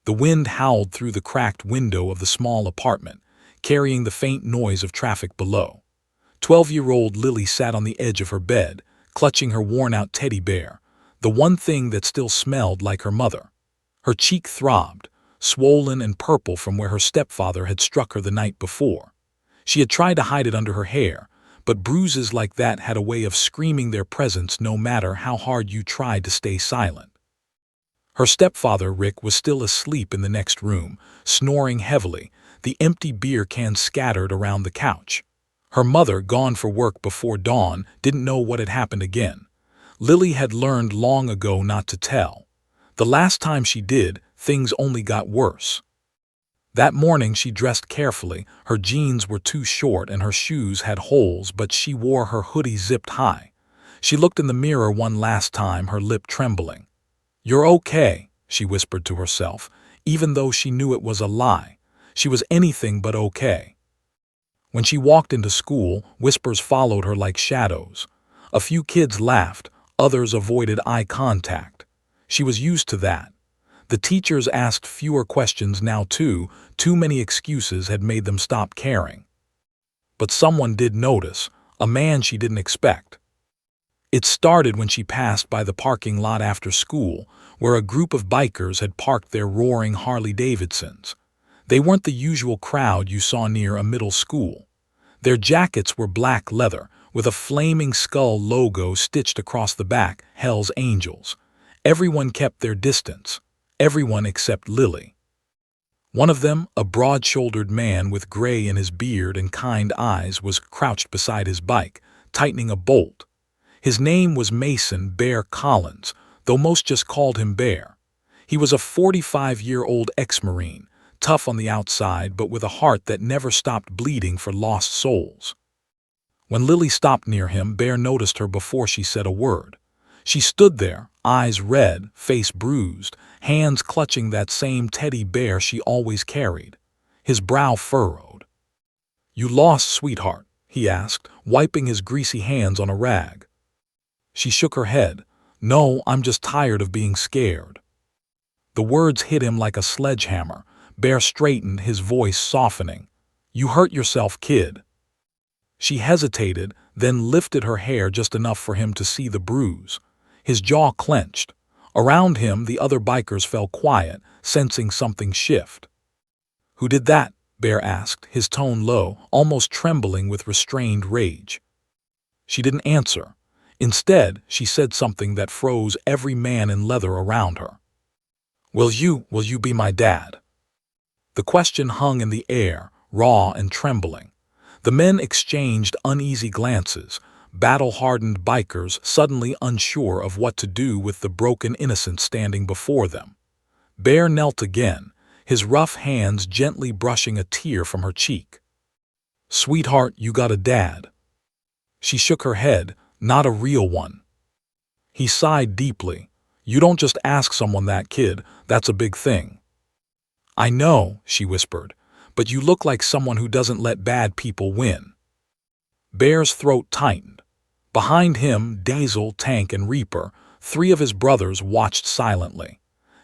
The wind howled through the cracked window of the small apartment, carrying the faint noise of traffic below. 12-year-old Lily sat on the edge of her bed, clutching her worn-out teddy bear, the one thing that still smelled like her mother. Her cheek throbbed, swollen and purple from where her stepfather had struck her the night before. She had tried to hide it under her hair, but bruises like that had a way of screaming their presence no matter how hard you tried to stay silent. Her stepfather, Rick, was still asleep in the next room, snoring heavily, the empty beer can scattered around the couch. Her mother, gone for work before dawn, didn't know what had happened again. Lily had learned long ago not to tell. The last time she did, things only got worse. That morning she dressed carefully. Her jeans were too short and her shoes had holes, but she wore her hoodie zipped high. She looked in the mirror one last time, her lip trembling. "You're okay," she whispered to herself, even though she knew it was a lie. She was anything but okay. When she walked into school, whispers followed her like shadows. A few kids laughed, others avoided eye contact. She was used to that. The teachers asked fewer questions now too many excuses had made them stop caring. But someone did notice, a man she didn't expect. It started when she passed by the parking lot after school, where a group of bikers had parked their roaring Harley-Davidsons. They weren't the usual crowd you saw near a middle school. Their jackets were black leather, with a flaming skull logo stitched across the back, Hell's Angels. Everyone kept their distance. Everyone except Lily. One of them, a broad-shouldered man with gray in his beard and kind eyes, was crouched beside his bike, tightening a bolt. His name was Mason Bear Collins, though most just called him Bear. He was a 45-year-old ex-Marine, tough on the outside but with a heart that never stopped bleeding for lost souls. When Lily stopped near him, Bear noticed her before she said a word. She stood there, eyes red, face bruised, hands clutching that same teddy bear she always carried. His brow furrowed. "You lost, sweetheart?" he asked, wiping his greasy hands on a rag. She shook her head. "No, I'm just tired of being scared." The words hit him like a sledgehammer. Bear straightened, his voice softening. "You hurt yourself, kid." She hesitated, then lifted her hair just enough for him to see the bruise. His jaw clenched. Around him, the other bikers fell quiet, sensing something shift. "Who did that?" Bear asked, his tone low, almost trembling with restrained rage. She didn't answer. Instead, she said something that froze every man in leather around her. Will you be my dad?" The question hung in the air, raw and trembling. The men exchanged uneasy glances, battle-hardened bikers suddenly unsure of what to do with the broken innocent standing before them. Bear knelt again, his rough hands gently brushing a tear from her cheek. "Sweetheart, you got a dad." She shook her head. "Not a real one." He sighed deeply. "You don't just ask someone that, kid. That's a big thing." "I know," she whispered, "but you look like someone who doesn't let bad people win." Bear's throat tightened. Behind him, Dazel, Tank, and Reaper, 3 of his brothers, watched silently.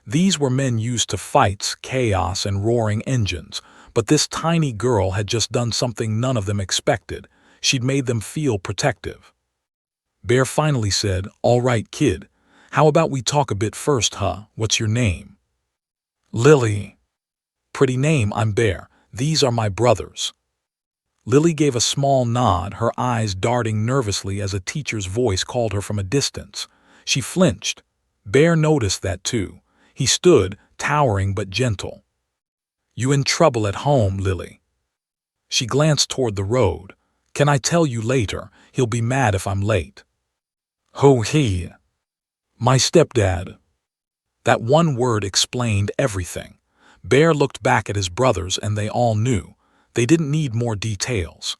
These were men used to fights, chaos, and roaring engines, but this tiny girl had just done something none of them expected. She'd made them feel protective. Bear finally said, "All right, kid. How about we talk a bit first, huh? What's your name?" "Lily." "Pretty name, I'm Bear. These are my brothers." Lily gave a small nod, her eyes darting nervously as a teacher's voice called her from a distance. She flinched. Bear noticed that too. He stood, towering but gentle. "You in trouble at home, Lily?" She glanced toward the road. "Can I tell you later? He'll be mad if I'm late." "Who he?" "My stepdad." That one word explained everything. Bear looked back at his brothers and they all knew. They didn't need more details.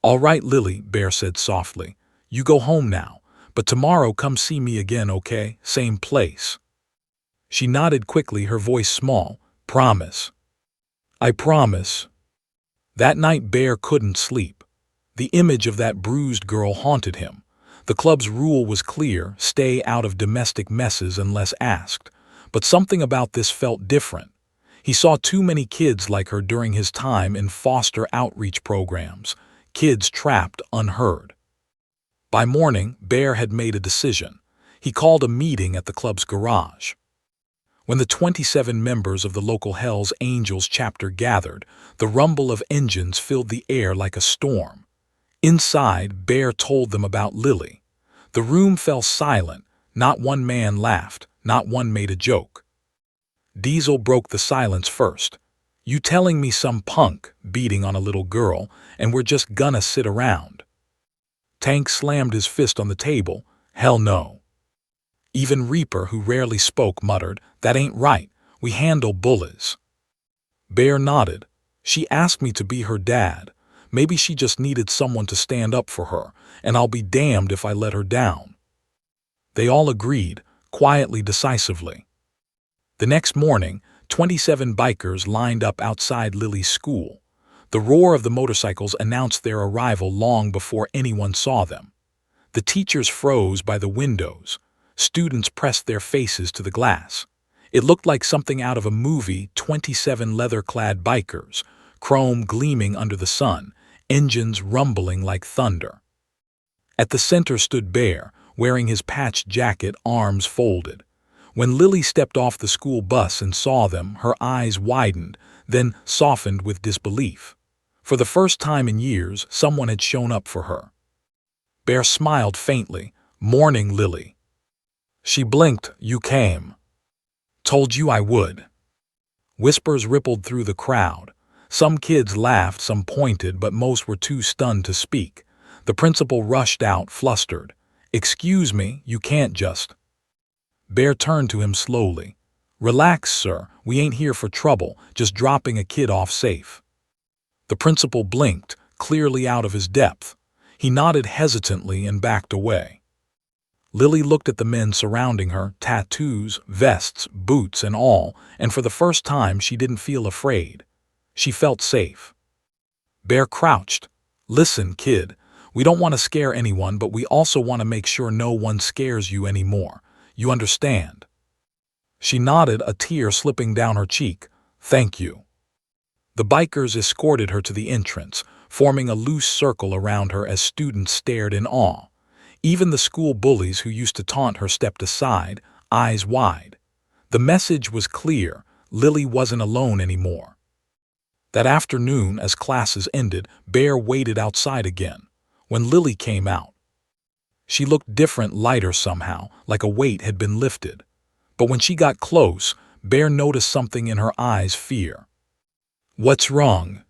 "All right, Lily," Bear said softly. "You go home now, but tomorrow come see me again, okay? Same place." She nodded quickly, her voice small. "Promise." "I promise." That night Bear couldn't sleep. The image of that bruised girl haunted him. The club's rule was clear: stay out of domestic messes unless asked. But something about this felt different. He saw too many kids like her during his time in foster outreach programs, kids trapped unheard. By morning, Bear had made a decision. He called a meeting at the club's garage. When the 27 members of the local Hells Angels chapter gathered, the rumble of engines filled the air like a storm. Inside, Bear told them about Lily. The room fell silent. Not one man laughed, not one made a joke. Diesel broke the silence first. "You telling me some punk beating on a little girl, and we're just gonna sit around?" Tank slammed his fist on the table. "Hell no." Even Reaper, who rarely spoke, muttered, "That ain't right. We handle bullies." Bear nodded. "She asked me to be her dad. Maybe she just needed someone to stand up for her, and I'll be damned if I let her down." They all agreed, quietly, decisively. The next morning, 27 bikers lined up outside Lily's school. The roar of the motorcycles announced their arrival long before anyone saw them. The teachers froze by the windows. Students pressed their faces to the glass. It looked like something out of a movie. 27 leather-clad bikers, chrome gleaming under the sun, engines rumbling like thunder. At the center stood Bear, wearing his patched jacket, arms folded. When Lily stepped off the school bus and saw them, her eyes widened, then softened with disbelief. For the first time in years, someone had shown up for her. Bear smiled faintly. "Morning, Lily." She blinked. "You came." "Told you I would." Whispers rippled through the crowd. Some kids laughed, some pointed, but most were too stunned to speak. The principal rushed out, flustered. "Excuse me, you can't just—" Bear turned to him slowly. "Relax, sir. We ain't here for trouble, just dropping a kid off safe." The principal blinked, clearly out of his depth. He nodded hesitantly and backed away. Lily looked at the men surrounding her, tattoos, vests, boots, and all, and for the first time she didn't feel afraid. She felt safe. Bear crouched. "Listen, kid, we don't want to scare anyone, but we also want to make sure no one scares you anymore. You understand?" She nodded, a tear slipping down her cheek. "Thank you." The bikers escorted her to the entrance, forming a loose circle around her as students stared in awe. Even the school bullies who used to taunt her stepped aside, eyes wide. The message was clear. Lily wasn't alone anymore. That afternoon, as classes ended, Bear waited outside again. When Lily came out, she looked different, lighter somehow, like a weight had been lifted. But when she got close, Bear noticed something in her eyes: fear. "What's wrong?"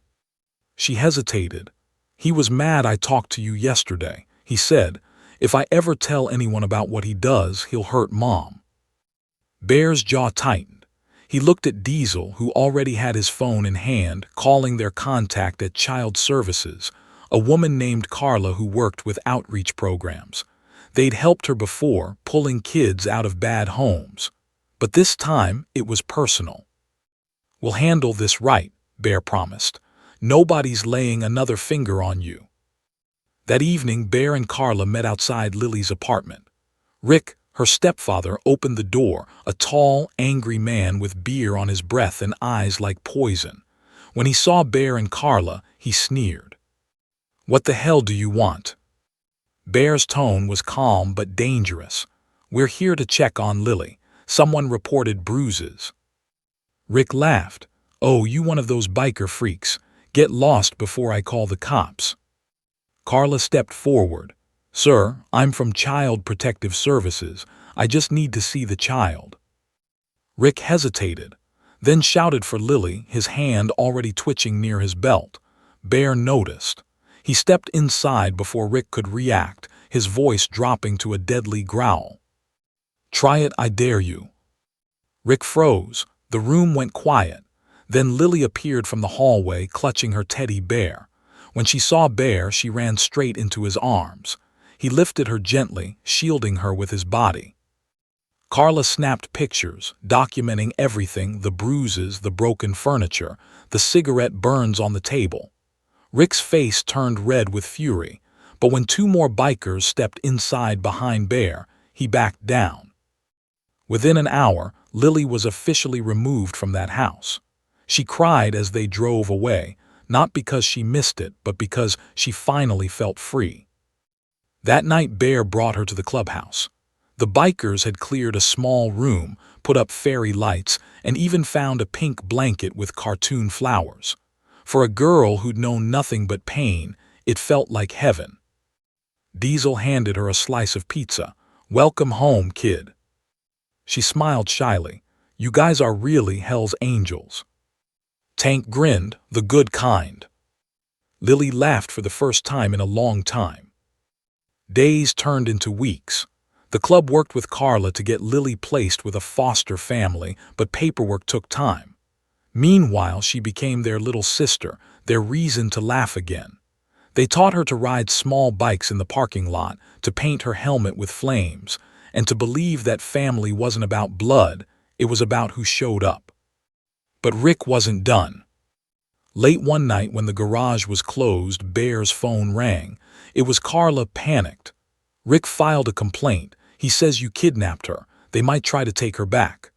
She hesitated. "He was mad I talked to you yesterday. He said, if I ever tell anyone about what he does, he'll hurt Mom." Bear's jaw tightened. He looked at Diesel, who already had his phone in hand, calling their contact at Child Services, a woman named Carla who worked with outreach programs. They'd helped her before, pulling kids out of bad homes. But this time, it was personal. "We'll handle this right," Bear promised. "Nobody's laying another finger on you." That evening, Bear and Carla met outside Lily's apartment. Rick, her stepfather, opened the door, a tall, angry man with beer on his breath and eyes like poison. When he saw Bear and Carla, he sneered. "What the hell do you want?" Bear's tone was calm but dangerous. "We're here to check on Lily. Someone reported bruises." Rick laughed. "Oh, you one of those biker freaks. Get lost before I call the cops." Carla stepped forward. "Sir, I'm from Child Protective Services. I just need to see the child." Rick hesitated, then shouted for Lily, his hand already twitching near his belt. Bear noticed. He stepped inside before Rick could react, his voice dropping to a deadly growl. "Try it, I dare you." Rick froze. The room went quiet. Then Lily appeared from the hallway, clutching her teddy bear. When she saw Bear, she ran straight into his arms. He lifted her gently, shielding her with his body. Carla snapped pictures, documenting everything: the bruises, the broken furniture, the cigarette burns on the table. Rick's face turned red with fury, but when two more bikers stepped inside behind Bear, he backed down. Within an hour, Lily was officially removed from that house. She cried as they drove away, not because she missed it, but because she finally felt free. That night, Bear brought her to the clubhouse. The bikers had cleared a small room, put up fairy lights, and even found a pink blanket with cartoon flowers. For a girl who'd known nothing but pain, it felt like heaven. Diesel handed her a slice of pizza. "Welcome home, kid." She smiled shyly. "You guys are really Hell's Angels." Tank grinned, "The good kind." Lily laughed for the first time in a long time. Days turned into weeks. The club worked with Carla to get Lily placed with a foster family, but paperwork took time. Meanwhile, she became their little sister, their reason to laugh again. They taught her to ride small bikes in the parking lot, to paint her helmet with flames, and to believe that family wasn't about blood, it was about who showed up. But Rick wasn't done. Late one night when the garage was closed, Bear's phone rang. It was Carla, panicked. "Rick filed a complaint. He says you kidnapped her. They might try to take her back."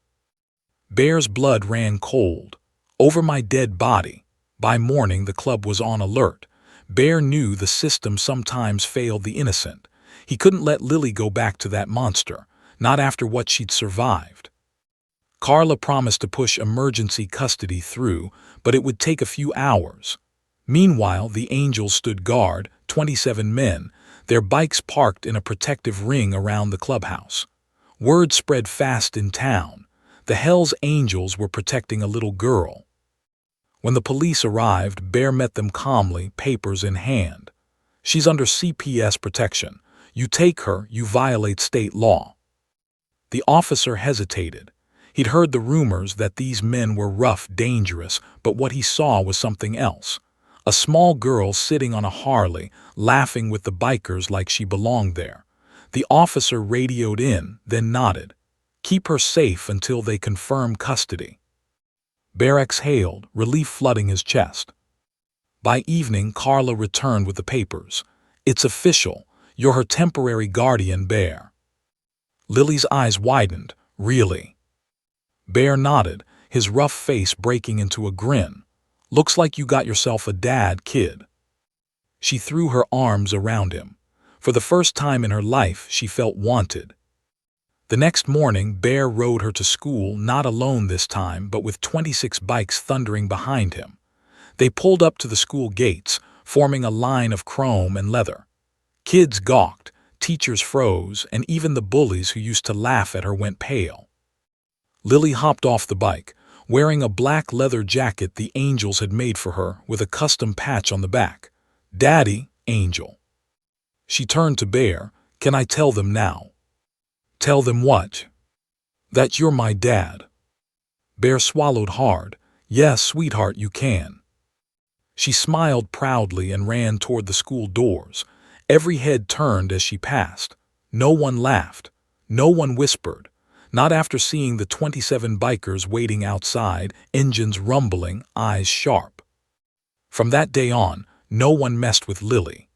Bear's blood ran cold. "Over my dead body." By morning, the club was on alert. Bear knew the system sometimes failed the innocent. He couldn't let Lily go back to that monster, not after what she'd survived. Carla promised to push emergency custody through, but it would take a few hours. Meanwhile, the Angels stood guard, 27 men, their bikes parked in a protective ring around the clubhouse. Word spread fast in town. The Hell's Angels were protecting a little girl. When the police arrived, Bear met them calmly, papers in hand. "She's under CPS protection. You take her, you violate state law." The officer hesitated. He'd heard the rumors that these men were rough, dangerous, but what he saw was something else. A small girl sitting on a Harley, laughing with the bikers like she belonged there. The officer radioed in, then nodded. "Keep her safe until they confirm custody." Bear exhaled, relief flooding his chest. By evening, Carla returned with the papers. "It's official. You're her temporary guardian, Bear." Lily's eyes widened. "Really?" Bear nodded, his rough face breaking into a grin. "Looks like you got yourself a dad, kid." She threw her arms around him. For the first time in her life, she felt wanted. The next morning, Bear rode her to school, not alone this time, but with 26 bikes thundering behind him. They pulled up to the school gates, forming a line of chrome and leather. Kids gawked, teachers froze, and even the bullies who used to laugh at her went pale. Lily hopped off the bike, wearing a black leather jacket the Angels had made for her with a custom patch on the back. "Daddy, Angel." She turned to Bear. "Can I tell them now?" "Tell them what?" "That you're my dad." Bear swallowed hard. "Yes, sweetheart, you can." She smiled proudly and ran toward the school doors. Every head turned as she passed. No one laughed. No one whispered. Not after seeing the 27 bikers waiting outside, engines rumbling, eyes sharp. From that day on, no one messed with Lily.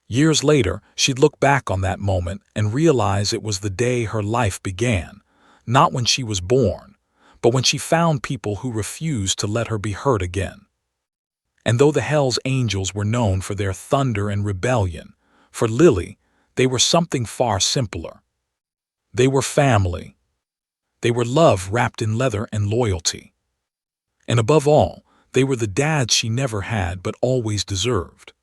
Years later, she'd look back on that moment and realize it was the day her life began, not when she was born, but when she found people who refused to let her be hurt again. And though the Hell's Angels were known for their thunder and rebellion, for Lily, they were something far simpler. They were family. They were love wrapped in leather and loyalty. And above all, they were the dads she never had but always deserved.